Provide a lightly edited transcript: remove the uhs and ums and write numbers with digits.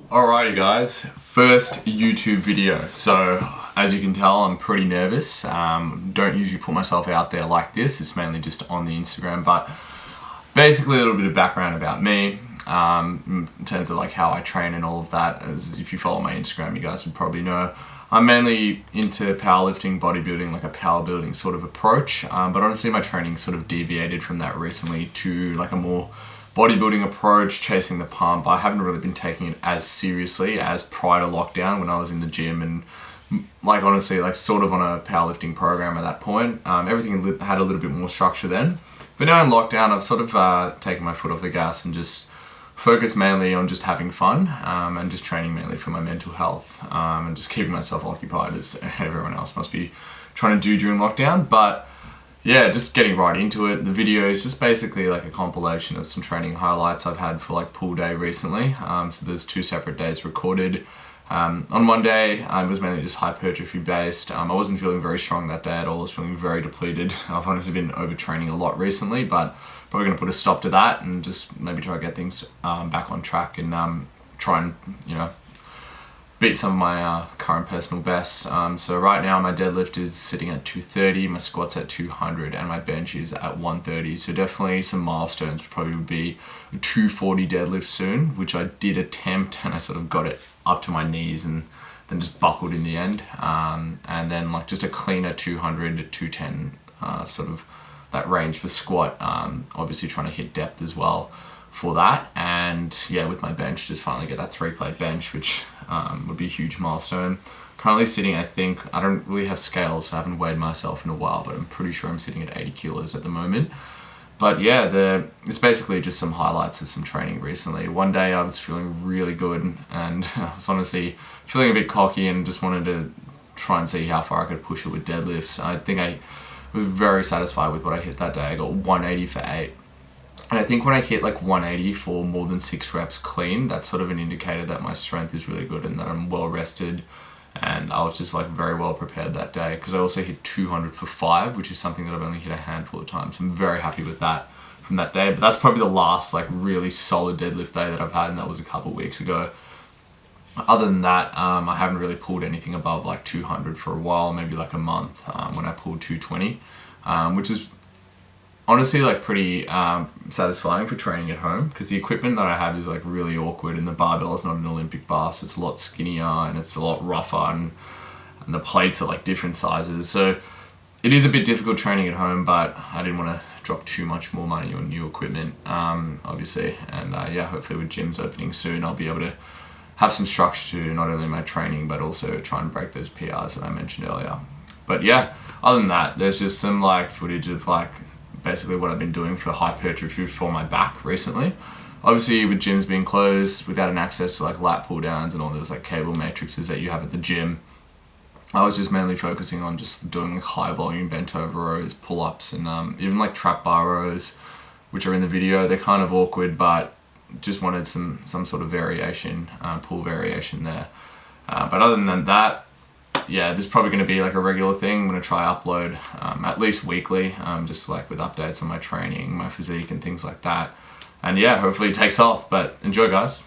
Alrighty guys, first YouTube video. So as you can tell, I'm pretty nervous. Don't usually put myself out there like this. It's mainly just on the Instagram, but basically a little bit of background about me in terms of like how I train and all of that. As if you follow my Instagram, you guys would probably know. I'm mainly into powerlifting, bodybuilding, like a power building sort of approach. But honestly, my training sort of deviated from that recently to like a more bodybuilding approach, chasing the pump. I haven't really been taking it as seriously as prior to lockdown when I was in the gym and like honestly like sort of on a powerlifting program at that point. Everything had a little bit more structure then. But now in lockdown, I've sort of taken my foot off the gas and just focused mainly on just having fun and just training mainly for my mental health and just keeping myself occupied as everyone else must be trying to do during lockdown. But yeah, just getting right into it. The video is just basically like a compilation of some training highlights I've had for like pool day recently. So there's 2 separate days recorded. On one day, it was mainly just hypertrophy based. I wasn't feeling very strong that day at all. I was feeling very depleted. I've honestly been overtraining a lot recently, but probably going to put a stop to that and just maybe try to get things back on track and try and, you know, beat some of my current personal bests. So right now my deadlift is sitting at 230, my squat's at 200, and my bench is at 130. So definitely some milestones probably would be a 240 deadlift soon, which I did attempt and I sort of got it up to my knees and then just buckled in the end. And then like just a cleaner 200 to 210 sort of that range for squat. Obviously trying to hit depth as well for that, and yeah, with my bench just finally get that 3-plate bench, which would be a huge milestone. Currently sitting, I think, I don't really have scales, so I haven't weighed myself in a while, but I'm pretty sure I'm sitting at 80 kilos at the moment. But yeah, it's basically just some highlights of some training recently. One day I was feeling really good and I was honestly feeling a bit cocky and just wanted to try and see how far I could push it with deadlifts. I think I was very satisfied with what I hit that day. I got 180 for 8. And I think when I hit like 180 for more than 6 reps clean, that's sort of an indicator that my strength is really good and that I'm well rested. And I was just like very well prepared that day, because I also hit 200 for 5, which is something that I've only hit a handful of times. I'm very happy with that from that day. But that's probably the last like really solid deadlift day that I've had, and that was a couple of weeks ago. Other than that, I haven't really pulled anything above like 200 for a while, maybe like a month when I pulled 220, which is honestly like pretty satisfying for training at home, because the equipment that I have is like really awkward and the barbell is not an Olympic bar, so it's a lot skinnier and it's a lot rougher and the plates are like different sizes. So it is a bit difficult training at home, but I didn't want to drop too much more money on new equipment, obviously. And yeah, hopefully with gyms opening soon, I'll be able to have some structure to not only my training, but also try and break those PRs that I mentioned earlier. But yeah, other than that, there's just some like footage of like basically what I've been doing for hypertrophy for my back recently. Obviously with gyms being closed, without an access to like lat pull downs and all those like cable matrices that you have at the gym, I was just mainly focusing on just doing like high volume bent over rows, pull-ups, and even like trap bar rows, which are in the video. They're kind of awkward, but just wanted some sort of variation, pull variation there. But other than that, yeah, this is probably going to be like a regular thing. I'm going to try upload at least weekly, just like with updates on my training, my physique and things like that. And yeah, hopefully it takes off, but enjoy guys.